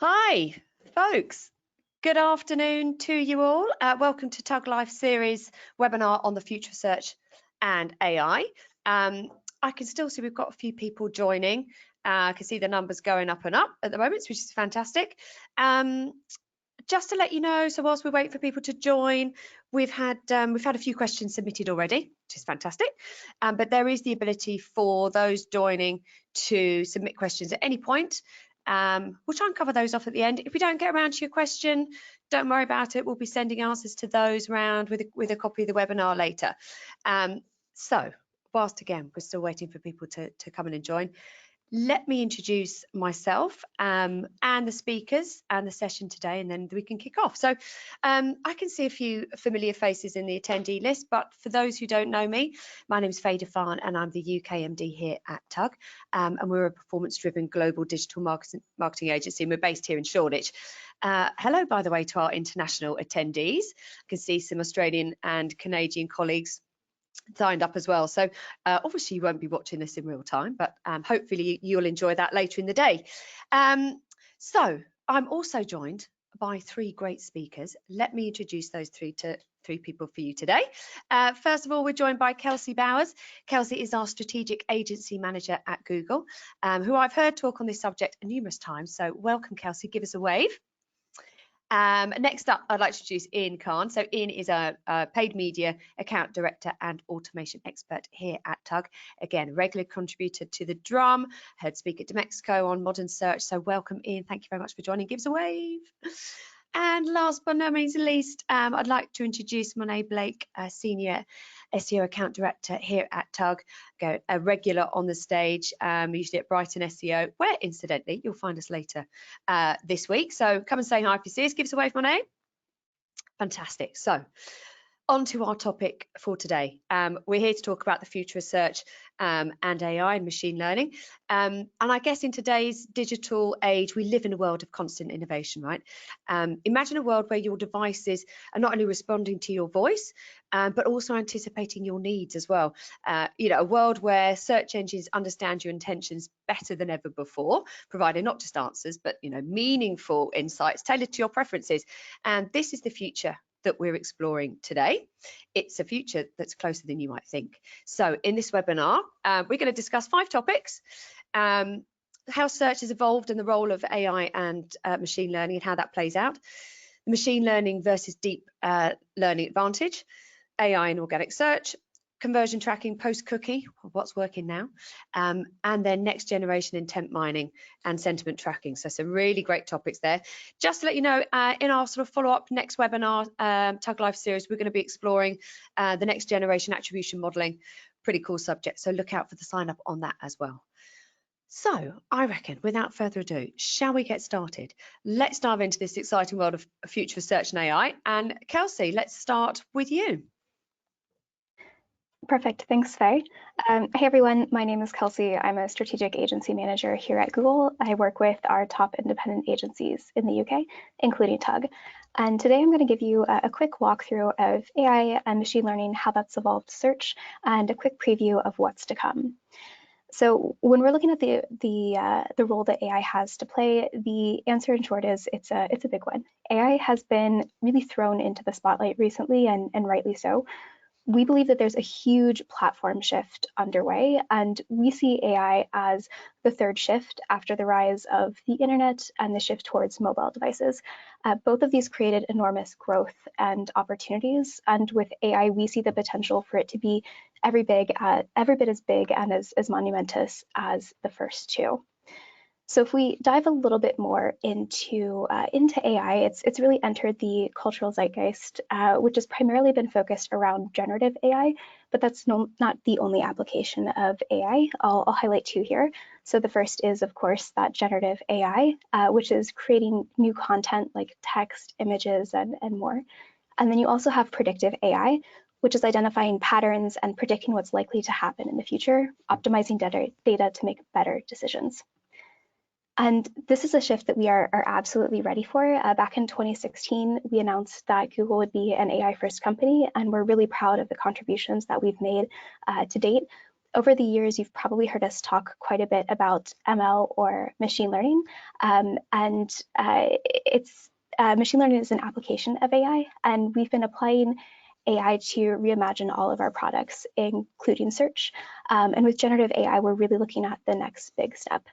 Hi, folks. Good afternoon to you all. Welcome to Tug Life series webinar on the future of search and AI. I can still see we've got a few people joining. I can see the numbers going up and up at the moment, which is fantastic. Just to let you know, so whilst we wait for people to join, we've had a few questions submitted already, which is fantastic. But there is the ability for those joining to submit questions at any point. We'll try and cover those off at the end. If we don't get around to your question, don't worry about it. We'll be sending answers to those round with a copy of the webinar later. So whilst again, we're still waiting for people to come in and join, let me introduce myself and the speakers and the session today, and then we can kick off. So I can see a few familiar faces in the attendee list, but for those who don't know me, my name is Faye Defan and I'm the UK MD here at Tug, and we're a performance-driven global digital marketing agency, and we're based here in Shoreditch. Hello, by the way, to our international attendees. I can see some Australian and Canadian colleagues signed up as well, so obviously you won't be watching this in real time, but hopefully you'll enjoy that later in the day. So I'm also joined by three great speakers. Let me introduce those three people for you today. First of all, we're joined by Kelsey Bowers. Kelsey is our strategic agency manager at Google, who I've heard talk on this subject numerous times, so welcome, Kelsey. Give us a wave. Next up, I'd like to introduce Ian Khan. So Ian is a paid media account director and automation expert here at Tug. Again, regular contributor to The Drum, heard speaker to Mexico on modern search. So welcome, Ian. Thank you very much for joining. Give us a wave. And last but no means least, I'd like to introduce Monet Blake, a senior SEO account director here at Tug, a regular on the stage, usually at Brighton SEO, where incidentally you'll find us later this week. So come and say hi if you see us. Give us a wave, Monet. Fantastic. So on to our topic for today. We're here to talk about the future of search and AI and machine learning. And I guess in today's digital age, we live in a world of constant innovation, right? Imagine a world where your devices are not only responding to your voice, but also anticipating your needs as well. A world where search engines understand your intentions better than ever before, providing not just answers, but meaningful insights tailored to your preferences. And this is the future that we're exploring today. It's a future that's closer than you might think. So in this webinar, we're going to discuss 5 topics: how search has evolved and the role of AI and machine learning and how that plays out, machine learning versus deep learning advantage, AI and organic search, conversion tracking post-cookie, what's working now, and then next generation intent mining and sentiment tracking. So some really great topics there. Just to let you know, in our sort of follow-up next webinar, Tug Life series, we're going to be exploring the next generation attribution modeling. Pretty cool subject, so look out for the sign up on that as well. So I reckon, without further ado, shall we get started? Let's dive into this exciting world of future search and AI. And Kelsey, let's start with you. Perfect, thanks, Faye. Hey everyone, my name is Kelsey. I'm a strategic agency manager here at Google. I work with our top independent agencies in the UK, including Tug. And today I'm going to give you a quick walkthrough of AI and machine learning, how that's evolved search, and a quick preview of what's to come. So when we're looking at the role that AI has to play, the answer in short is it's a big one. AI has been really thrown into the spotlight recently, and rightly so. We believe that there's a huge platform shift underway, and we see AI as the third shift after the rise of the internet and the shift towards mobile devices. Both of these created enormous growth and opportunities, and with AI, we see the potential for it to be every bit as big and as monumentous as the first two. So if we dive a little bit more into AI, it's really entered the cultural zeitgeist, which has primarily been focused around generative AI, but that's not the only application of AI. I'll highlight 2 here. So the first is, of course, that generative AI, which is creating new content like text, images, and more. And then you also have predictive AI, which is identifying patterns and predicting what's likely to happen in the future, optimizing data to make better decisions. And this is a shift that we are absolutely ready for. Back in 2016, we announced that Google would be an AI-first company, and we're really proud of the contributions that we've made to date. Over the years, you've probably heard us talk quite a bit about ML or machine learning, machine learning is an application of AI, and we've been applying AI to reimagine all of our products, including search. And with generative AI, we're really looking at the next big step.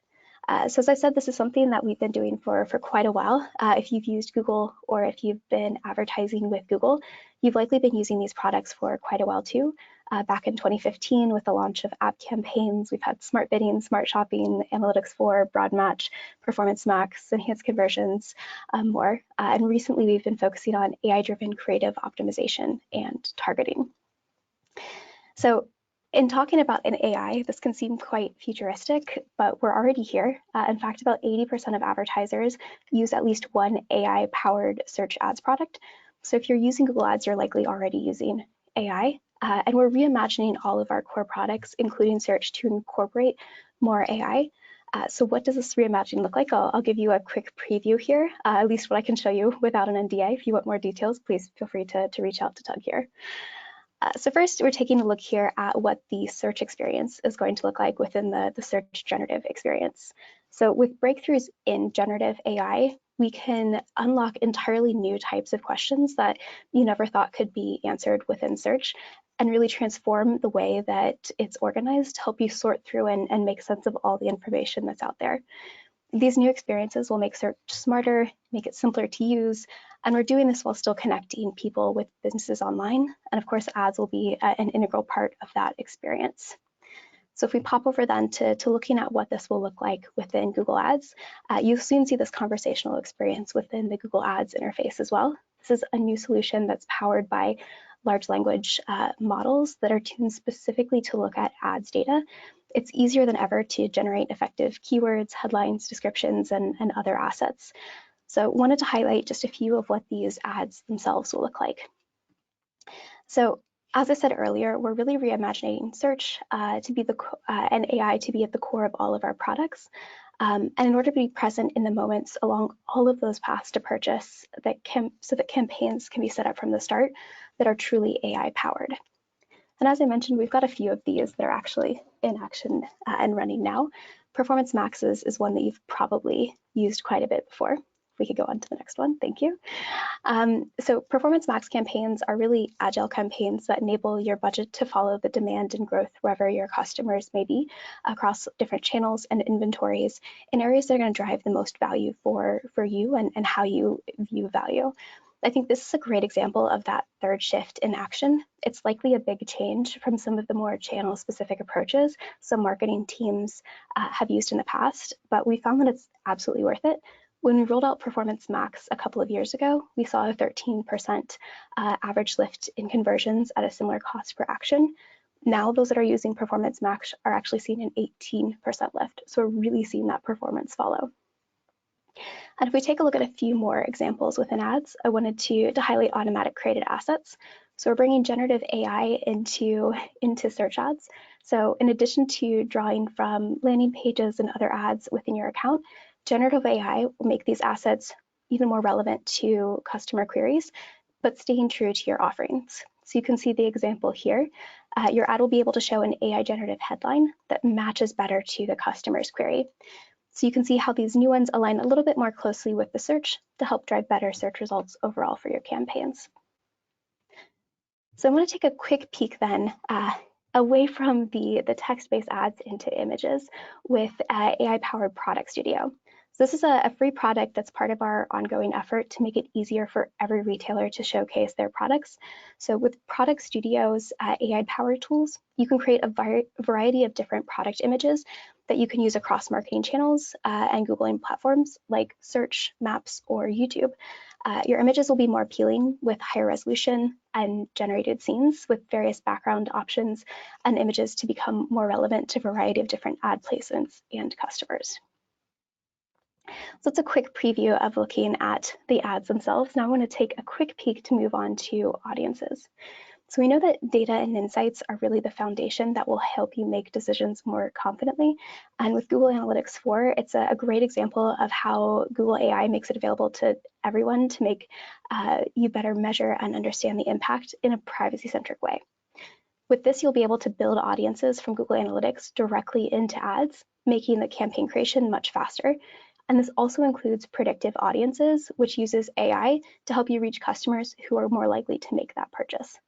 So as I said, this is something that we've been doing for quite a while. If you've used Google or if you've been advertising with Google, you've likely been using these products for quite a while too. Back in 2015, with the launch of app campaigns, we've had smart bidding, smart shopping, analytics 4, broad match, performance max, enhanced conversions, more. And recently, we've been focusing on AI-driven creative optimization and targeting. So in talking about an AI, this can seem quite futuristic, but we're already here. In fact, about 80% of advertisers use at least one AI-powered search ads product. So if you're using Google Ads, you're likely already using AI. And we're reimagining all of our core products, including search, to incorporate more AI. So what does this reimagining look like? I'll give you a quick preview here, at least what I can show you without an NDA. If you want more details, please feel free to reach out to Tug here. So first, we're taking a look here at what the search experience is going to look like within the search generative experience. So with breakthroughs in generative AI, we can unlock entirely new types of questions that you never thought could be answered within search, and really transform the way that it's organized to help you sort through and make sense of all the information that's out there. These new experiences will make search smarter, make it simpler to use, and we're doing this while still connecting people with businesses online. And of course, ads will be an integral part of that experience. So if we pop over then to looking at what this will look like within Google Ads, you'll soon see this conversational experience within the Google Ads interface as well. This is a new solution that's powered by large language models that are tuned specifically to look at ads data. It's easier than ever to generate effective keywords, headlines, descriptions, and other assets. So I wanted to highlight just a few of what these ads themselves will look like. So as I said earlier, we're really reimagining search to be and AI to be at the core of all of our products. And in order to be present in the moments along all of those paths to purchase, so that campaigns can be set up from the start that are truly AI powered. And as I mentioned, we've got a few of these that are actually in action and running now. Performance Maxes is one that you've probably used quite a bit before. We could go on to the next one, thank you. So Performance Max campaigns are really agile campaigns that enable your budget to follow the demand and growth wherever your customers may be across different channels and inventories in areas that are going to drive the most value for you and how you view value. I think this is a great example of that third shift in action. It's likely a big change from some of the more channel-specific approaches some marketing teams have used in the past, but we found that it's absolutely worth it. When we rolled out Performance Max a couple of years ago, we saw a 13% average lift in conversions at a similar cost per action. Now those that are using Performance Max are actually seeing an 18% lift. So we're really seeing that performance follow. And if we take a look at a few more examples within ads, I wanted to highlight automatic created assets. So we're bringing generative AI into search ads. So in addition to drawing from landing pages and other ads within your account, generative AI will make these assets even more relevant to customer queries, but staying true to your offerings. So you can see the example here. Your ad will be able to show an AI generative headline that matches better to the customer's query. So you can see how these new ones align a little bit more closely with the search to help drive better search results overall for your campaigns. So I want to take a quick peek then away from the text-based ads into images with AI-powered Product Studio. So this is a free product that's part of our ongoing effort to make it easier for every retailer to showcase their products. So with Product Studio's AI-powered tools, you can create a variety of different product images that you can use across marketing channels and Googling platforms like Search, Maps, or YouTube. Your images will be more appealing with higher resolution and generated scenes with various background options and images to become more relevant to a variety of different ad placements and customers. So it's a quick preview of looking at the ads themselves. Now I want to take a quick peek to move on to audiences. So we know that data and insights are really the foundation that will help you make decisions more confidently. And with Google Analytics 4, it's a great example of how Google AI makes it available to everyone to make you better measure and understand the impact in a privacy-centric way. With this, you'll be able to build audiences from Google Analytics directly into ads, making the campaign creation much faster. And this also includes predictive audiences, which uses AI to help you reach customers who are more likely to make that purchase.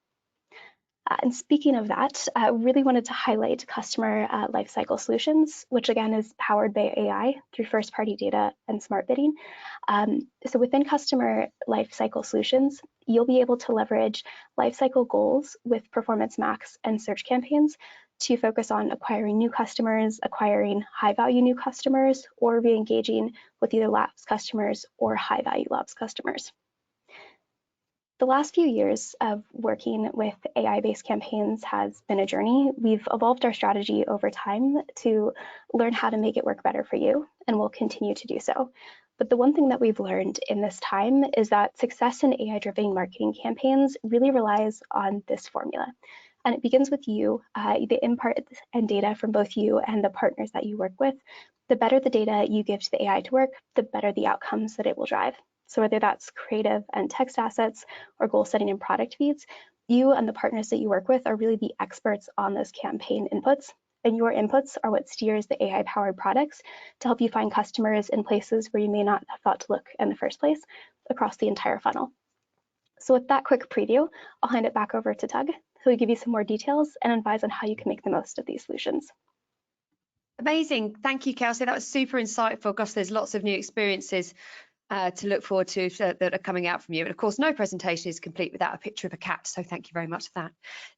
And speaking of that, really wanted to highlight customer lifecycle solutions, which again is powered by AI through first-party data and smart bidding. So within customer lifecycle solutions, you'll be able to leverage lifecycle goals with Performance Max and search campaigns to focus on acquiring new customers, acquiring high-value new customers, or re-engaging with either lapsed customers or high-value lapsed customers. The last few years of working with AI-based campaigns has been a journey. We've evolved our strategy over time to learn how to make it work better for you, and we'll continue to do so. But the one thing that we've learned in this time is that success in AI-driven marketing campaigns really relies on this formula. And it begins with you, the input and data from both you and the partners that you work with. The better the data you give to the AI to work, the better the outcomes that it will drive. So whether that's creative and text assets or goal setting and product feeds, you and the partners that you work with are really the experts on those campaign inputs. And your inputs are what steers the AI-powered products to help you find customers in places where you may not have thought to look in the first place across the entire funnel. So with that quick preview, I'll hand it back over to Tug, who will give you some more details and advise on how you can make the most of these solutions. Amazing. Thank you, Kelsey. That was super insightful. Gosh, there's lots of new experiences to look forward to that are coming out from you. And of course, no presentation is complete without a picture of a cat. So thank you very much for that.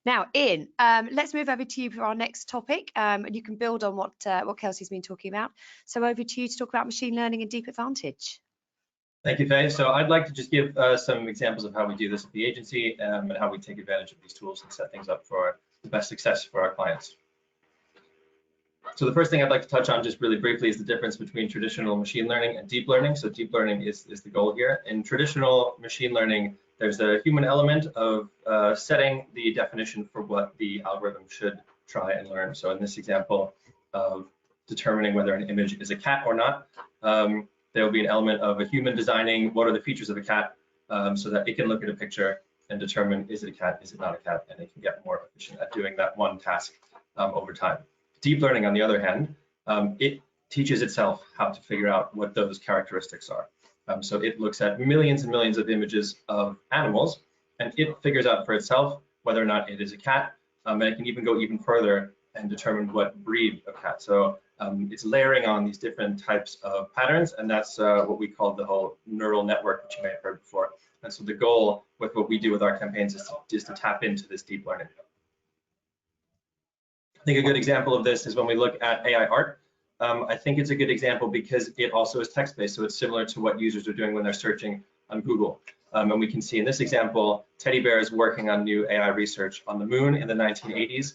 Now, Ian, let's move over to you for our next topic. And you can build on what Kelsey's been talking about. So over to you to talk about machine learning and Deep Advantage. Thank you, Faye. So I'd like to just give some examples of how we do this at the agency and how we take advantage of these tools and set things up for the best success for our clients. So the first thing I'd like to touch on just really briefly is the difference between traditional machine learning and deep learning. So deep learning is the goal here. In traditional machine learning, there's a human element of setting the definition for what the algorithm should try and learn. So in this example of determining whether an image is a cat or not, there will be an element of a human designing what are the features of a cat so that it can look at a picture and determine is it a cat, is it not a cat, and it can get more efficient at doing that one task over time. Deep learning, on the other hand, it teaches itself how to figure out what those characteristics are. So it looks at millions and millions of images of animals, and it figures out for itself whether or not it is a cat, and it can even go even further and determine what breed of cat. So it's layering on these different types of patterns, and that's what we call the whole neural network, which you may have heard before. And so the goal with what we do with our campaigns is to tap into this deep learning. I think a good example of this is when we look at AI art. I think it's a good example because it also is text-based, so it's similar to what users are doing when they're searching on Google. And we can see in this example, teddy bears working on new AI research on the moon in the 1980s.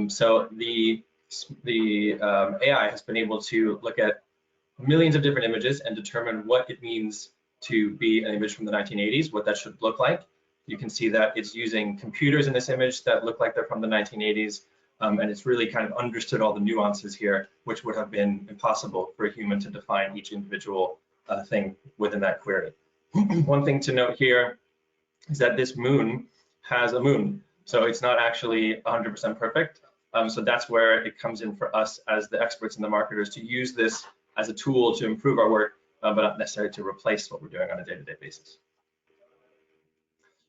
So the AI has been able to look at millions of different images and determine what it means to be an image from the 1980s, what that should look like. You can see that it's using computers in this image that look like they're from the 1980s. And it's really kind of understood all the nuances here, which would have been impossible for a human to define each individual thing within that query. One thing to note here is that this moon has a moon, so it's not actually 100% perfect. So that's where it comes in for us as the experts and the marketers to use this as a tool to improve our work, but not necessarily to replace what we're doing on a day-to-day basis.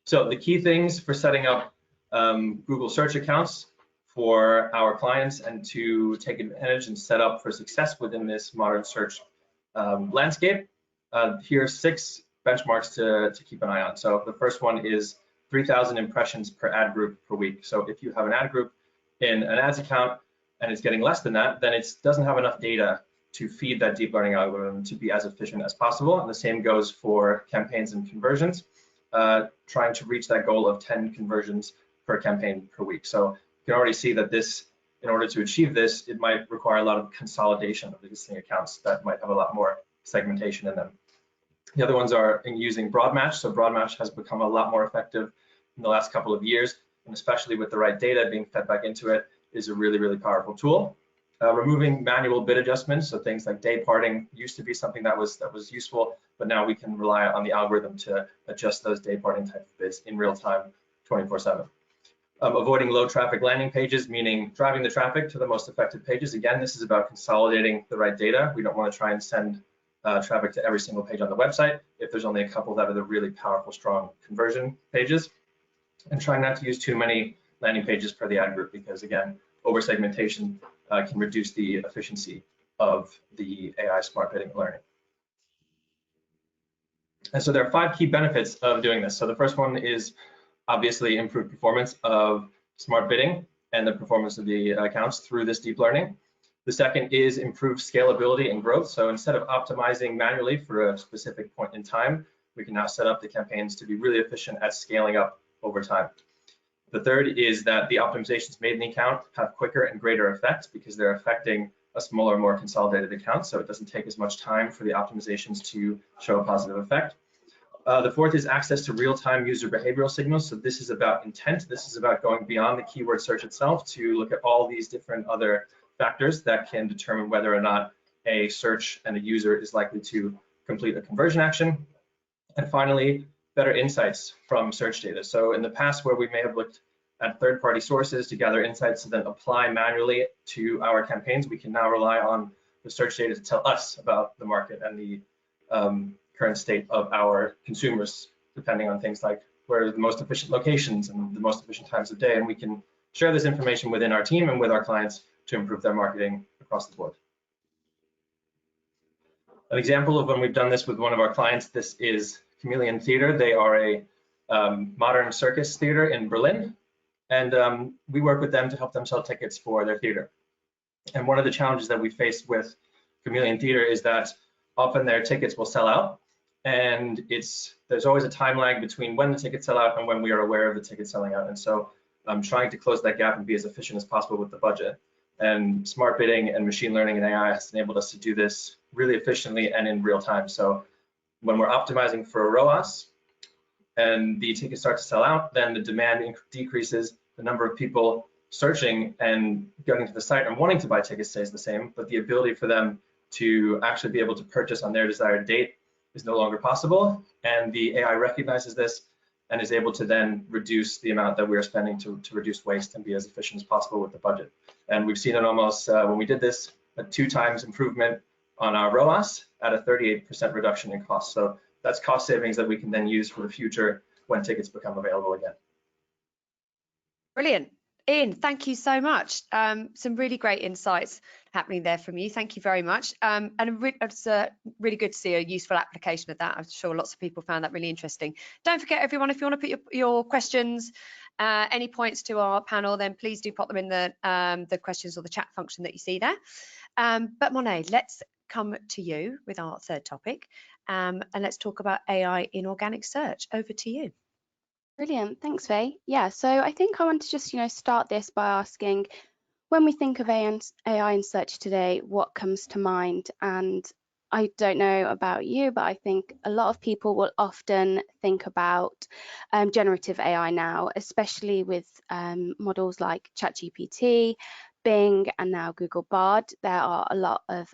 So the key things for setting up Google search accounts for our clients and to take advantage and set up for success within this modern search landscape. Here are 6 benchmarks to keep an eye on. So the first one is 3,000 impressions per ad group per week. So if you have an ad group in an ads account and it's getting less than that, then it doesn't have enough data to feed that deep learning algorithm to be as efficient as possible. And the same goes for campaigns and conversions, trying to reach that goal of 10 conversions per campaign per week. So you can already see that this, in order to achieve this, it might require a lot of consolidation of existing accounts that might have a lot more segmentation in them. The other ones are using broad match. So broad match has become a lot more effective in the last couple of years, and especially with the right data being fed back into it is a really, really powerful tool. Removing manual bid adjustments, so things like day parting used to be something that was useful, but now we can rely on the algorithm to adjust those day parting type of bids in real time, 24/7. Avoiding low traffic landing pages, meaning driving the traffic to the most effective pages. Again, this is about consolidating the right data. We don't want to try and send traffic to every single page on the website if there's only a couple that are the really powerful, strong conversion pages. And trying not to use too many landing pages per the ad group, because again, over-segmentation can reduce the efficiency of the AI smart bidding and learning. And so there are 5 key benefits of doing this. So the first one is obviously improved performance of smart bidding and the performance of the accounts through this deep learning. The second is improved scalability and growth. So instead of optimizing manually for a specific point in time, we can now set up the campaigns to be really efficient at scaling up over time. The third is that the optimizations made in the account have quicker and greater effect because they're affecting a smaller, more consolidated account. So it doesn't take as much time for the optimizations to show a positive effect. The fourth is access to real-time user behavioral signals. So this is about intent. This is about going beyond the keyword search itself to look at all these different other factors that can determine whether or not a search and a user is likely to complete a conversion action. And finally, better insights from search data. So in the past, where we may have looked at third-party sources to gather insights to then apply manually to our campaigns, we can now rely on the search data to tell us about the market and the current state of our consumers, depending on things like where are the most efficient locations and the most efficient times of day. And we can share this information within our team and with our clients to improve their marketing across the board. An example of when we've done this with one of our clients, this is Chameleon Theater. They are a modern circus theater in Berlin, and we work with them to help them sell tickets for their theater. And one of the challenges that we face with Chameleon Theater is that often their tickets will sell out, and there's always a time lag between when the tickets sell out and when we are aware of the tickets selling out. And so I'm trying to close that gap and be as efficient as possible with the budget. And smart bidding and machine learning and AI has enabled us to do this really efficiently and in real time. So when we're optimizing for a ROAS and the tickets start to sell out, then the demand decreases, the number of people searching and going to the site and wanting to buy tickets stays the same, but the ability for them to actually be able to purchase on their desired date is no longer possible. And the AI recognizes this and is able to then reduce the amount that we are spending to reduce waste and be as efficient as possible with the budget. And we've seen it almost, when we did this, a 2 times improvement on our ROAS at a 38% reduction in cost. So that's cost savings that we can then use for the future when tickets become available again. Brilliant. Ian, thank you so much. Some really great insights happening there from you. Thank you very much. And it's really good to see a useful application of that. I'm sure lots of people found that really interesting. Don't forget, everyone, if you want to put your questions, any points to our panel, then please do pop them in the questions or the chat function that you see there. But Monet, let's come to you with our third topic, and let's talk about AI in organic search. Over to you. Brilliant, thanks, Faye. Yeah, so I think I want to just, start this by asking, when we think of AI in search today, what comes to mind? And I don't know about you, but I think a lot of people will often think about generative AI now, especially with models like ChatGPT, Bing, and now Google Bard. There are a lot of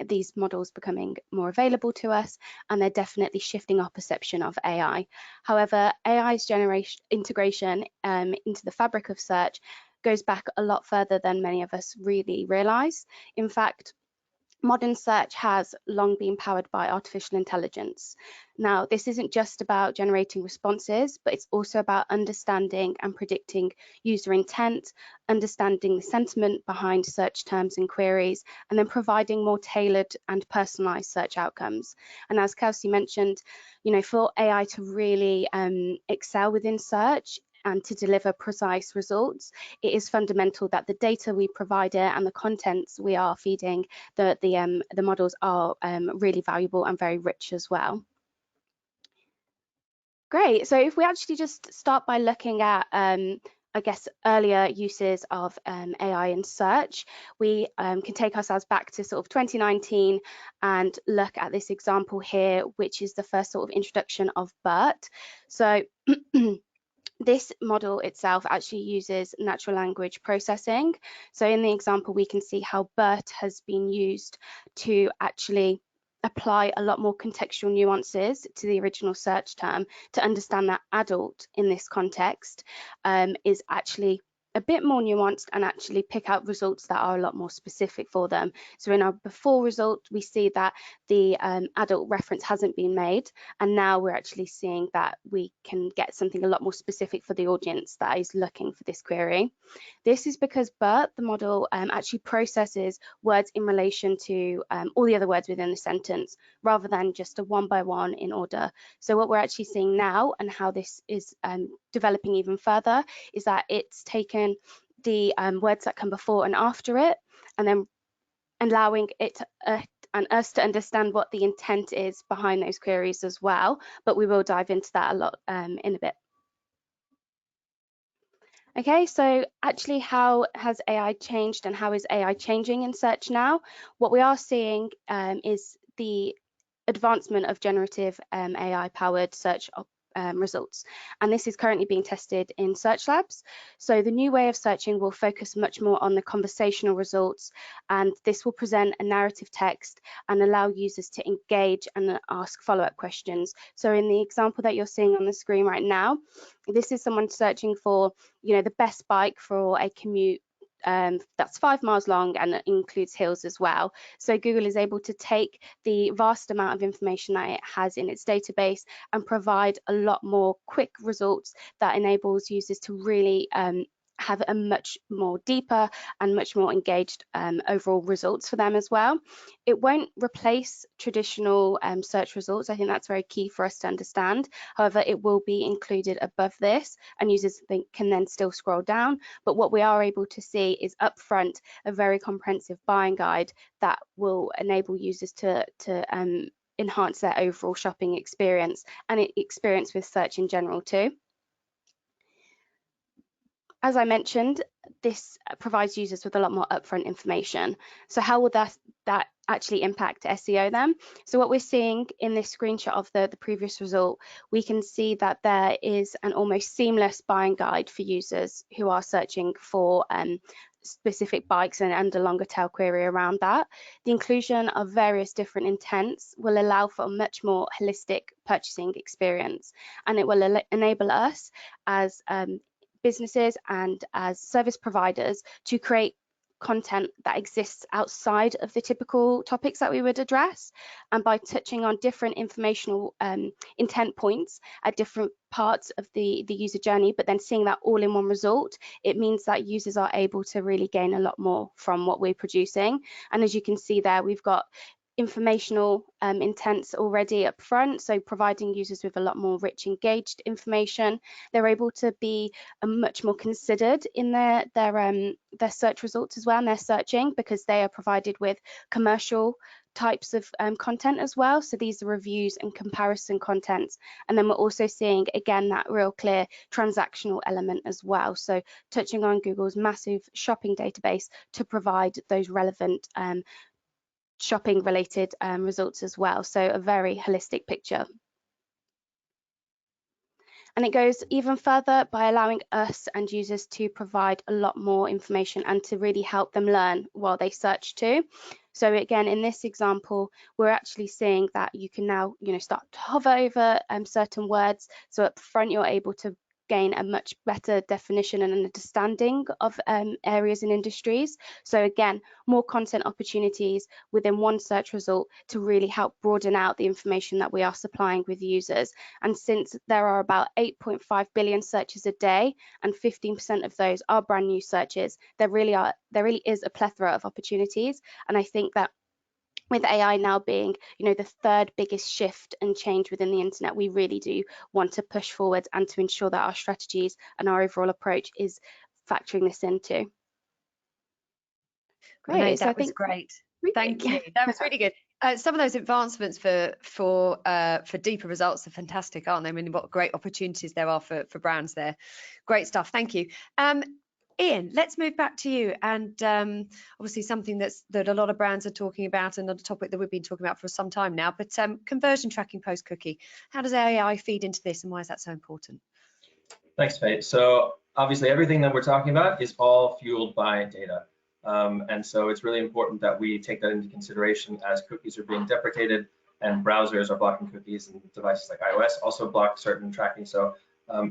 these models becoming more available to us, and they're definitely shifting our perception of AI. However, AI's integration into the fabric of search goes back a lot further than many of us really realize. In fact, modern search has long been powered by artificial intelligence. Now, this isn't just about generating responses, but it's also about understanding and predicting user intent, understanding the sentiment behind search terms and queries, and then providing more tailored and personalized search outcomes. And as Kelsey mentioned, for AI to really excel within search and to deliver precise results, it is fundamental that the data we provide it and the contents we are feeding the models are really valuable and very rich as well. Great, so if we actually just start by looking at I guess earlier uses of AI in search, we can take ourselves back to sort of 2019 and look at this example here, which is the first sort of introduction of BERT. So this model itself actually uses natural language processing. So in the example, we can see how BERT has been used to actually apply a lot more contextual nuances to the original search term to understand that adult in this context is actually a bit more nuanced and actually pick out results that are a lot more specific for them. So in our before result, we see that the adult reference hasn't been made, and now we're actually seeing that we can get something a lot more specific for the audience that is looking for this query. This is because BERT, the model, actually processes words in relation to all the other words within the sentence, rather than just a one by one in order. So what we're actually seeing now, and how this is developing even further, is that it's taken the words that come before and after it, and then allowing it and us to understand what the intent is behind those queries as well. But we will dive into that a lot in a bit. Okay, so actually, how has AI changed and how is AI changing in search now? What we are seeing is the advancement of generative AI-powered search results, and this is currently being tested in search labs. So the new way of searching will focus much more on the conversational results, and this will present a narrative text and allow users to engage and ask follow-up questions. So in the example that you're seeing on the screen right now, this is someone searching for, you know, the best bike for a commute that's 5 miles long and it includes hills as well. So Google is able to take the vast amount of information that it has in its database and provide a lot more quick results that enables users to really have a much more deeper and much more engaged overall results for them as well. It won't replace traditional search results. I think that's very key for us to understand. However, it will be included above this, and users can then still scroll down. But what we are able to see is upfront a very comprehensive buying guide that will enable users to enhance their overall shopping experience and experience with search in general too. As I mentioned, this provides users with a lot more upfront information. So how will that actually impact SEO then? So what we're seeing in this screenshot of the previous result, we can see that there is an almost seamless buying guide for users who are searching for specific bikes and a longer tail query around that. The inclusion of various different intents will allow for a much more holistic purchasing experience, and it will enable us as businesses and as service providers to create content that exists outside of the typical topics that we would address, and by touching on different informational intent points at different parts of the user journey, but then seeing that all in one result, it means that users are able to really gain a lot more from what we're producing. And as you can see there, we've got informational intents already up front, so providing users with a lot more rich engaged information. They're able to be much more considered in their search results as well, and their searching, because they are provided with commercial types of content as well. So these are reviews and comparison contents, and then we're also seeing again that real clear transactional element as well, so touching on Google's massive shopping database to provide those relevant shopping related results as well. So a very holistic picture. And it goes even further by allowing us and users to provide a lot more information and to really help them learn while they search too. So again, in this example, we're actually seeing that you can now, start to hover over certain words. So up front, you're able to gain a much better definition and understanding of areas and industries. So again, more content opportunities within one search result to really help broaden out the information that we are supplying with users. And since there are about 8.5 billion searches a day, and 15% of those are brand new searches, there really is a plethora of opportunities. And I think that with AI now being, the third biggest shift and change within the internet, we really do want to push forward and to ensure that our strategies and our overall approach is factoring this into. Great, that was great. Thank you. That was really good. Some of those advancements for deeper results are fantastic, aren't they? I mean, what great opportunities there are for brands there. Great stuff. Thank you. Ian, let's move back to you, and obviously something that a lot of brands are talking about, and a topic that we've been talking about for some time now, but conversion tracking post-cookie. How does AI feed into this, and why is that so important? Thanks, Faye. So obviously everything that we're talking about is all fueled by data. And so it's really important that we take that into consideration as cookies are being deprecated and browsers are blocking cookies, and devices like iOS also block certain tracking. So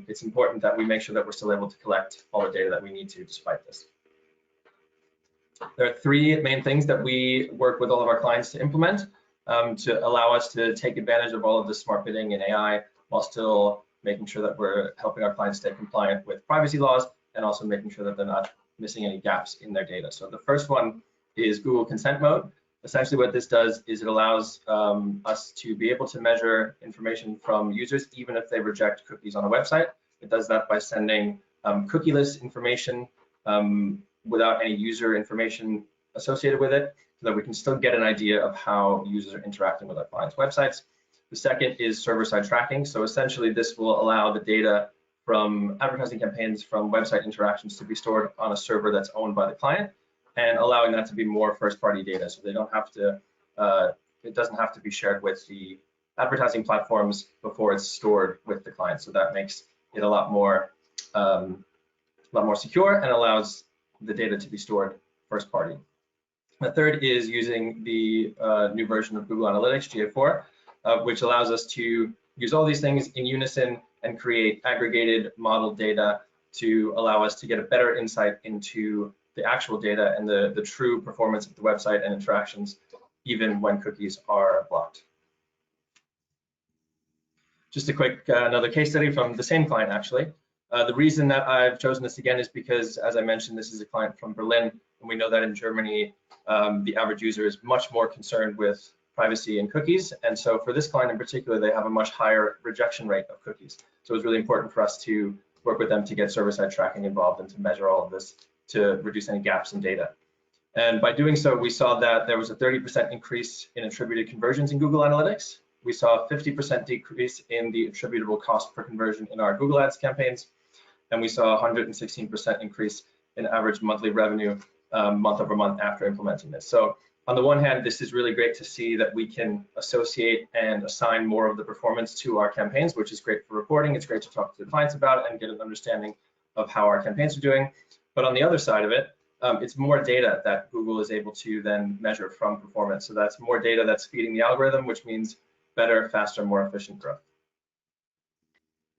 it's important that we make sure that we're still able to collect all the data that we need to despite this. There are three main things that we work with all of our clients to implement to allow us to take advantage of all of this smart bidding and AI while still making sure that we're helping our clients stay compliant with privacy laws and also making sure that they're not missing any gaps in their data. So the first one is Google Consent Mode. Essentially what this does is it allows us to be able to measure information from users even if they reject cookies on a website. It does that by sending cookieless information without any user information associated with it, so that we can still get an idea of how users are interacting with our clients' websites. The second is server-side tracking. So essentially this will allow the data from advertising campaigns from website interactions to be stored on a server that's owned by the client, and allowing that to be more first-party data, so they don't have to, it doesn't have to be shared with the advertising platforms before it's stored with the client. So that makes it a lot more secure and allows the data to be stored first-party. The third is using the new version of Google Analytics, GA4, which allows us to use all these things in unison and create aggregated model data to allow us to get a better insight into the actual data and the true performance of the website and interactions, even when cookies are blocked. Just a quick another case study from the same client, actually. The reason that I've chosen this again is because, as I mentioned, this is a client from Berlin, and we know that in Germany, the average user is much more concerned with privacy and cookies. And so for this client in particular, they have a much higher rejection rate of cookies. So it's really important for us to work with them to get server-side tracking involved and to measure all of this to reduce any gaps in data. And by doing so, we saw that there was a 30% increase in attributed conversions in Google Analytics. We saw a 50% decrease in the attributable cost per conversion in our Google Ads campaigns. And we saw a 116% increase in average monthly revenue month over month after implementing this. So on the one hand, this is really great to see that we can associate and assign more of the performance to our campaigns, which is great for reporting. It's great to talk to the clients about it and get an understanding of how our campaigns are doing. But on the other side of it, it's more data that Google is able to then measure from performance. So that's more data that's feeding the algorithm, which means better, faster, more efficient growth.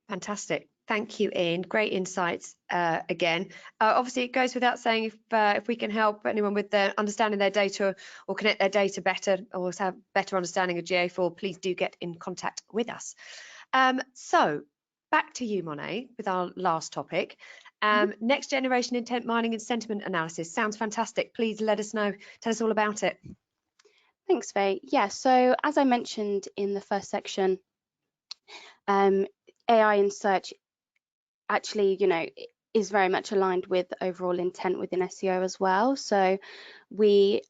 Fantastic. Thank you, Ian. Great insights again. Obviously, it goes without saying if we can help anyone with understanding their data or connect their data better or have better understanding of GA4, please do get in contact with us. So back to you, Monet, with our last topic. Next generation intent mining and sentiment analysis. Sounds fantastic. Please let us know. Tell us all about it. Thanks, Faye. Yeah, so as I mentioned in the first section, AI in search actually, is very much aligned with the overall intent within SEO as well. So we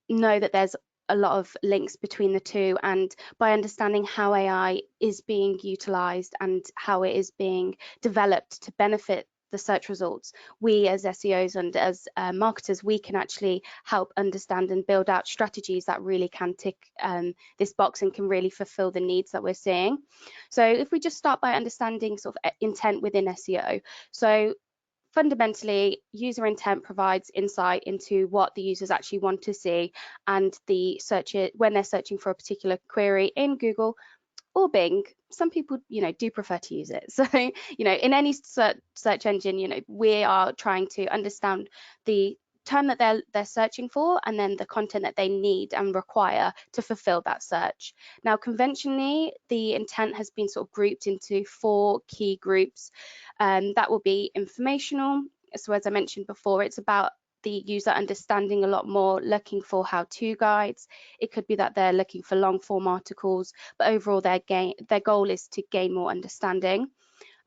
know that there's a lot of links between the two, and by understanding how AI is being utilized and how it is being developed to benefit the search results, we as SEOs and as marketers, we can actually help understand and build out strategies that really can tick this box and can really fulfill the needs that we're seeing. So if we just start by understanding sort of intent within SEO. So fundamentally, user intent provides insight into what the users actually want to see, and the searcher, when they're searching for a particular query in Google or Bing, some people, do prefer to use it. So, in any search engine, we are trying to understand the term that they're searching for, and then the content that they need and require to fulfill that search. Now, conventionally, the intent has been sort of grouped into 4 key groups. That will be informational. So as I mentioned before, it's about the user understanding a lot more, looking for how-to guides. It could be that they're looking for long-form articles, but overall their goal is to gain more understanding.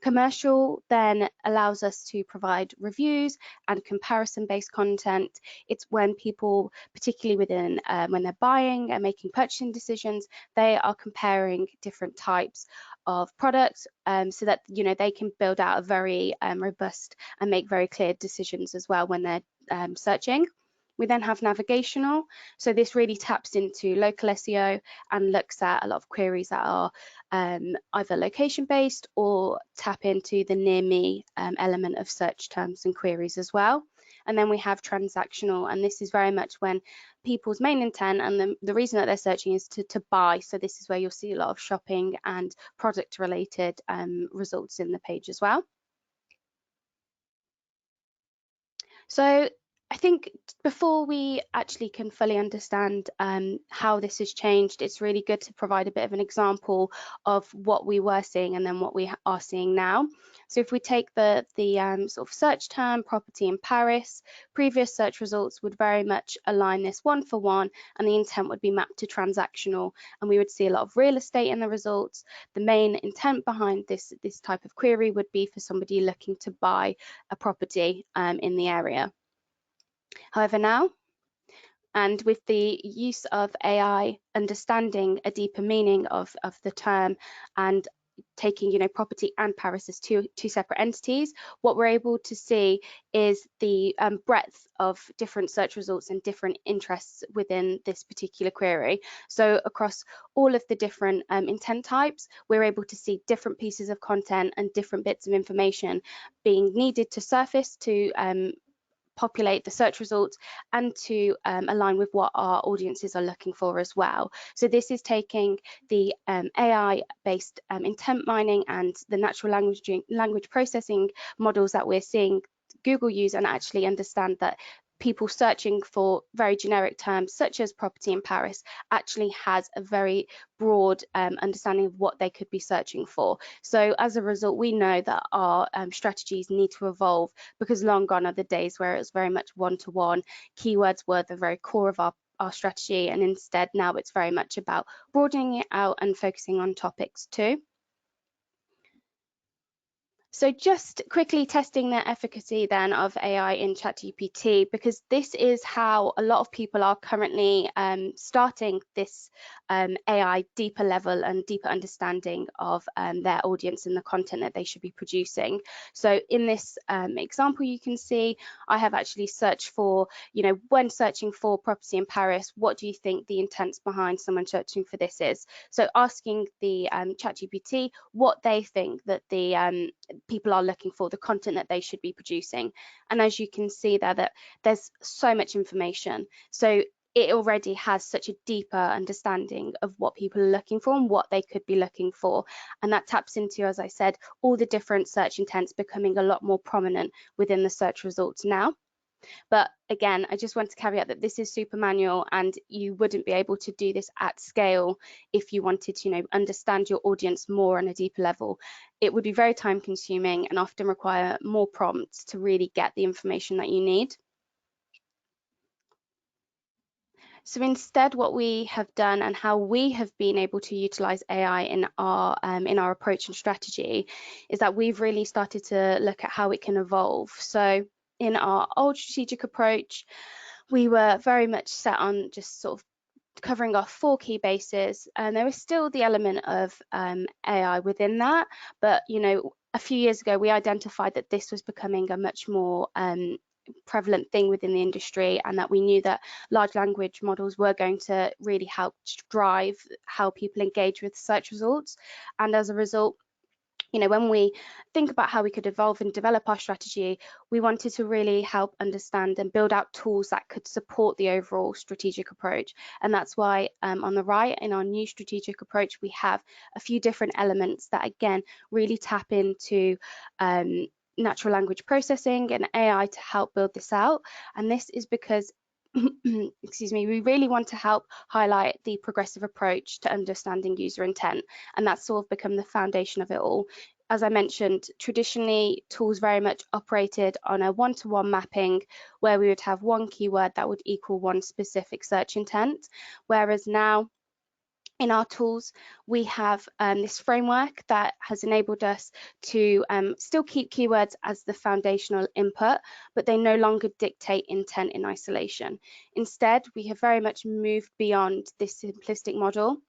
Commercial then allows us to provide reviews and comparison-based content. It's when people, particularly within when they're buying and making purchasing decisions, they are comparing different types of products so that they can build out a very robust and make very clear decisions as well when they're searching. We then have navigational. So this really taps into local SEO and looks at a lot of queries that are either location-based or tap into the near me element of search terms and queries as well. And then we have transactional, and this is very much when people's main intent and the reason that they're searching is to buy. So this is where you'll see a lot of shopping and product related results in the page as well. So I think before we actually can fully understand how this has changed, it's really good to provide a bit of an example of what we were seeing and then what we are seeing now. So if we take the sort of search term property in Paris, previous search results would very much align this one for one, and the intent would be mapped to transactional, and we would see a lot of real estate in the results. The main intent behind this type of query would be for somebody looking to buy a property in the area. However, now, and with the use of AI, understanding a deeper meaning of the term and taking, property and Paris as two separate entities, what we're able to see is the breadth of different search results and different interests within this particular query. So across all of the different intent types, we're able to see different pieces of content and different bits of information being needed to surface to populate the search results and to align with what our audiences are looking for as well. So this is taking the AI-based intent mining and the natural language processing models that we're seeing Google use and actually understand that people searching for very generic terms such as property in Paris actually has a very broad understanding of what they could be searching for. So as a result, we know that our strategies need to evolve, because long gone are the days where it was very much one-to-one. Keywords were the very core of our strategy, and instead now it's very much about broadening it out and focusing on topics too. So just quickly testing the efficacy then of AI in ChatGPT, because this is how a lot of people are currently starting this AI deeper level and deeper understanding of their audience and the content that they should be producing. So in this example, you can see I have actually searched for, when searching for property in Paris, what do you think the intents behind someone searching for this is? So asking the ChatGPT what they think that the people are looking for, the content that they should be producing. And as you can see there, that there's so much information. So it already has such a deeper understanding of what people are looking for and what they could be looking for. And that taps into, as I said, all the different search intents becoming a lot more prominent within the search results now. But again, I just want to caveat that this is super manual, and you wouldn't be able to do this at scale if you wanted to, understand your audience more on a deeper level. It would be very time consuming and often require more prompts to really get the information that you need. So instead, what we have done and how we have been able to utilize AI in our approach and strategy is that we've really started to look at how it can evolve. So in our old strategic approach, we were very much set on just sort of covering off 4 key bases, and there was still the element of AI within that. But a few years ago, we identified that this was becoming a much more prevalent thing within the industry, and that we knew that large language models were going to really help drive how people engage with search results. And as a result, when we think about how we could evolve and develop our strategy, we wanted to really help understand and build out tools that could support the overall strategic approach. And that's why on the right, in our new strategic approach, we have a few different elements that, again, really tap into natural language processing and AI to help build this out. And this is because excuse me, we really want to help highlight the progressive approach to understanding user intent, and that's sort of become the foundation of it all. As I mentioned, traditionally tools very much operated on a one-to-one mapping, where we would have one keyword that would equal one specific search intent, whereas now in our tools, we have this framework that has enabled us to still keep keywords as the foundational input, but they no longer dictate intent in isolation. Instead, we have very much moved beyond this simplistic model.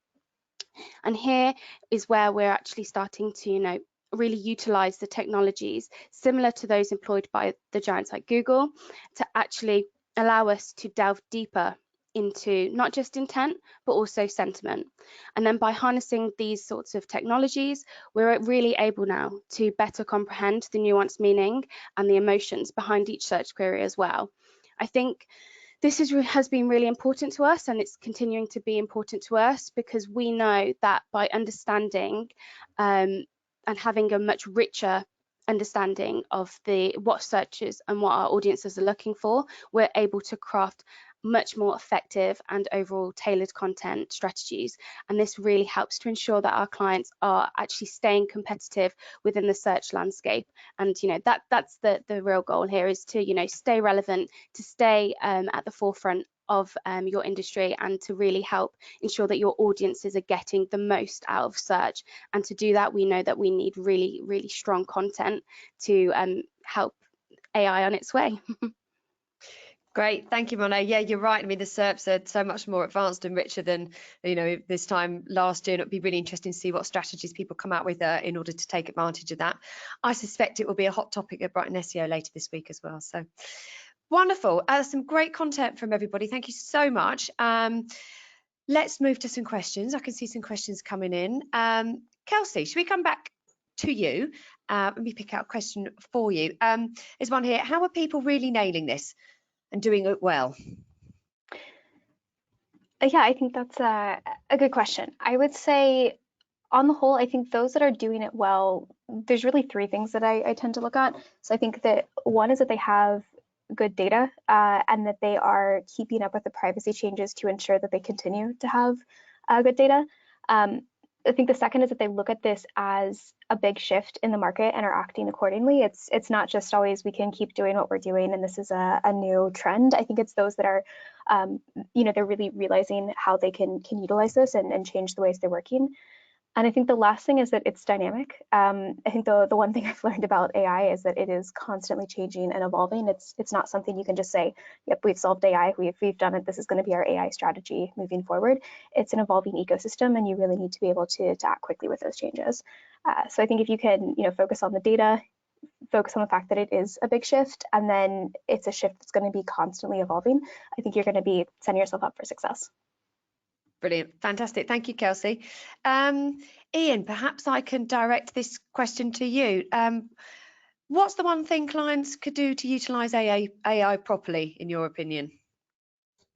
And here is where we're actually starting to, really utilize the technologies similar to those employed by the giants like Google to actually allow us to delve deeper into not just intent, but also sentiment. And then by harnessing these sorts of technologies, we're really able now to better comprehend the nuanced meaning and the emotions behind each search query as well. I think this has been really important to us, and it's continuing to be important to us because we know that by understanding and having a much richer understanding of what searches and what our audiences are looking for, we're able to craft much more effective and overall tailored content strategies. And this really helps to ensure that our clients are actually staying competitive within the search landscape. And that's the real goal here, is to stay relevant, to stay at the forefront of your industry, and to really help ensure that your audiences are getting the most out of search. And to do that, we know that we need really, really strong content to help AI on its way. Great, thank you, Monet. Yeah, you're right. I mean, the SERPs are so much more advanced and richer than this time last year. And it'll be really interesting to see what strategies people come out with in order to take advantage of that. I suspect it will be a hot topic at Brighton SEO later this week as well. So wonderful. Some great content from everybody. Thank you so much. Let's move to some questions. I can see some questions coming in. Kelsey, should we come back to you? Let me pick out a question for you. There's one here. How are people really nailing this and doing it well? Yeah, I think that's a good question. I would say, on the whole, I think those that are doing it well, there's really three things that I tend to look at. So I think that one is that they have good data and that they are keeping up with the privacy changes to ensure that they continue to have good data. I think the second is that they look at this as a big shift in the market and are acting accordingly. It's not just always we can keep doing what we're doing and this is a new trend. I think it's those that are, they're really realizing how they can utilize this and change the ways they're working. And I think the last thing is that it's dynamic. I think the one thing I've learned about AI is that it is constantly changing and evolving. It's not something you can just say, yep, we've solved AI, we've done it, this is going to be our AI strategy moving forward. It's an evolving ecosystem, and you really need to be able to act quickly with those changes. So I think if you can focus on the data, focus on the fact that it is a big shift, and then it's a shift that's going to be constantly evolving, I think you're going to be setting yourself up for success. Brilliant, fantastic. Thank you, Kelsey. Ian, perhaps I can direct this question to you. What's the one thing clients could do to utilize AI properly, in your opinion?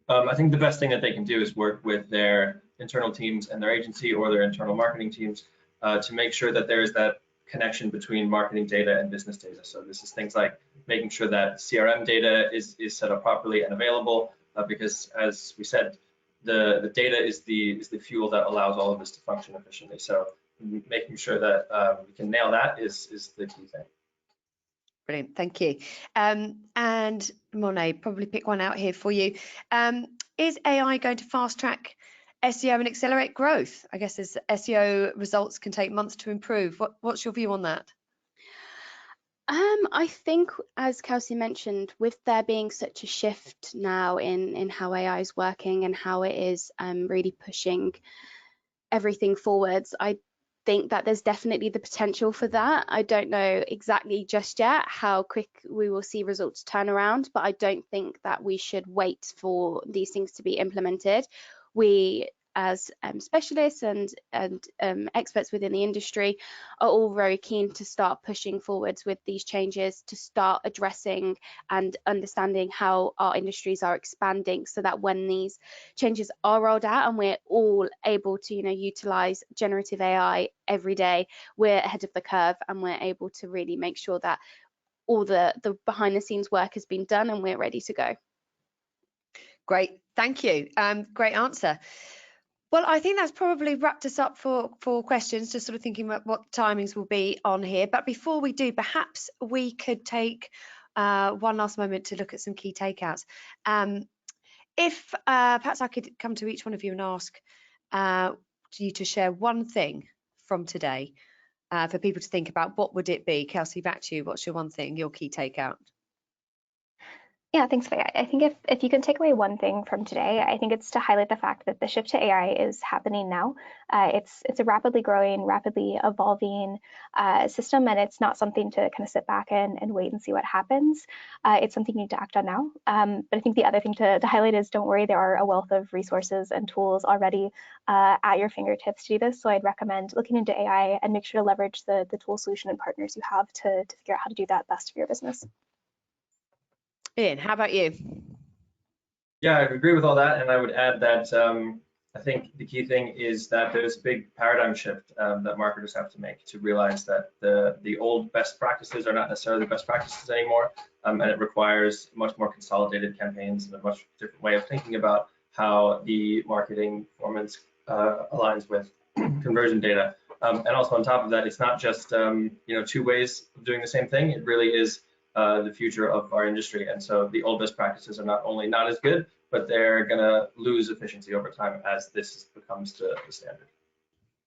I think the best thing that they can do is work with their internal teams and their agency or their internal marketing teams to make sure that there is that connection between marketing data and business data. So this is things like making sure that CRM data is set up properly and available, because as we said, the data is the fuel that allows all of this to function efficiently. So making sure that we can nail that is the key thing. Brilliant, thank you. And Monet, probably pick one out here for you. Is AI going to fast track SEO and accelerate growth? I guess as SEO results can take months to improve. What's your view on that? I think, as Kelsey mentioned, with there being such a shift now in how AI is working and how it is really pushing everything forwards, I think that there's definitely the potential for that. I don't know exactly just yet how quick we will see results turn around, but I don't think that we should wait for these things to be implemented. We, as specialists and experts within the industry, are all very keen to start pushing forwards with these changes, to start addressing and understanding how our industries are expanding, so that when these changes are rolled out and we're all able to utilize generative AI every day, we're ahead of the curve and we're able to really make sure that all the behind the scenes work has been done and we're ready to go. Great, thank you. Great answer. Well, I think that's probably wrapped us up for questions, just sort of thinking about what timings will be on here. But before we do, perhaps we could take one last moment to look at some key takeouts. If perhaps I could come to each one of you and ask you to share one thing from today for people to think about, what would it be? Kelsey, back to you. What's your one thing, your key takeout? Yeah, thanks, Faye. I think if you can take away one thing from today, I think it's to highlight the fact that the shift to AI is happening now. It's a rapidly growing, rapidly evolving system, and it's not something to kind of sit back and wait and see what happens. It's something you need to act on now. But I think the other thing to highlight is don't worry, there are a wealth of resources and tools already at your fingertips to do this. So I'd recommend looking into AI and make sure to leverage the tool solution and partners you have to figure out how to do that best for your business. Ian, how about you? Yeah, I agree with all that, and I would add that I think the key thing is that there's a big paradigm shift that marketers have to make to realize that the old best practices are not necessarily the best practices anymore, and it requires much more consolidated campaigns and a much different way of thinking about how the marketing performance aligns with conversion data. And also on top of that, it's not just two ways of doing the same thing. It really is the future of our industry. And so the old best practices are not only not as good, but they're going to lose efficiency over time as this becomes the standard.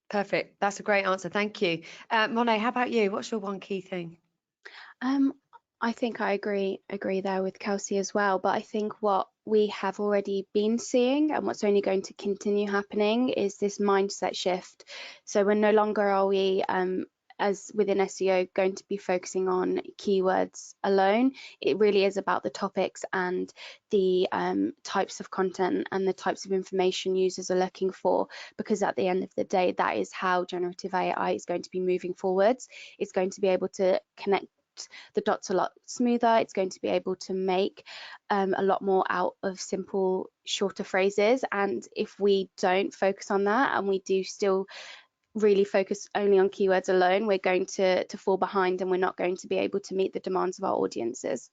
Perfect. That's a great answer. Thank you. Monet, how about you? What's your one key thing? I think I agree there with Kelsey as well, but I think what we have already been seeing and what's only going to continue happening is this mindset shift. So we're no longer are we as within SEO going to be focusing on keywords alone. It really is about the topics and the types of content and the types of information users are looking for, because at the end of the day, that is how generative AI is going to be moving forwards. It's going to be able to connect the dots a lot smoother. It's going to be able to make a lot more out of simple, shorter phrases. And if we don't focus on that and we do still really focus only on keywords alone, we're going to fall behind and we're not going to be able to meet the demands of our audiences.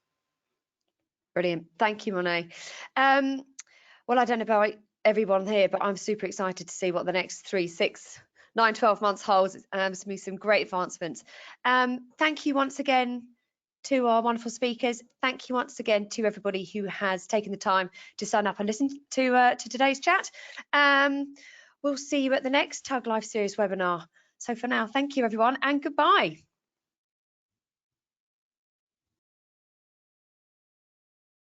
Brilliant. Thank you, Monet. Well, I don't know about everyone here, but I'm super excited to see what the next 3, 6, 9, 12 months holds. It's going to be some great advancements. Thank you once again to our wonderful speakers. Thank you once again to everybody who has taken the time to sign up and listen to today's chat. We'll see you at the next Tug Life Series webinar. So for now, thank you everyone and goodbye.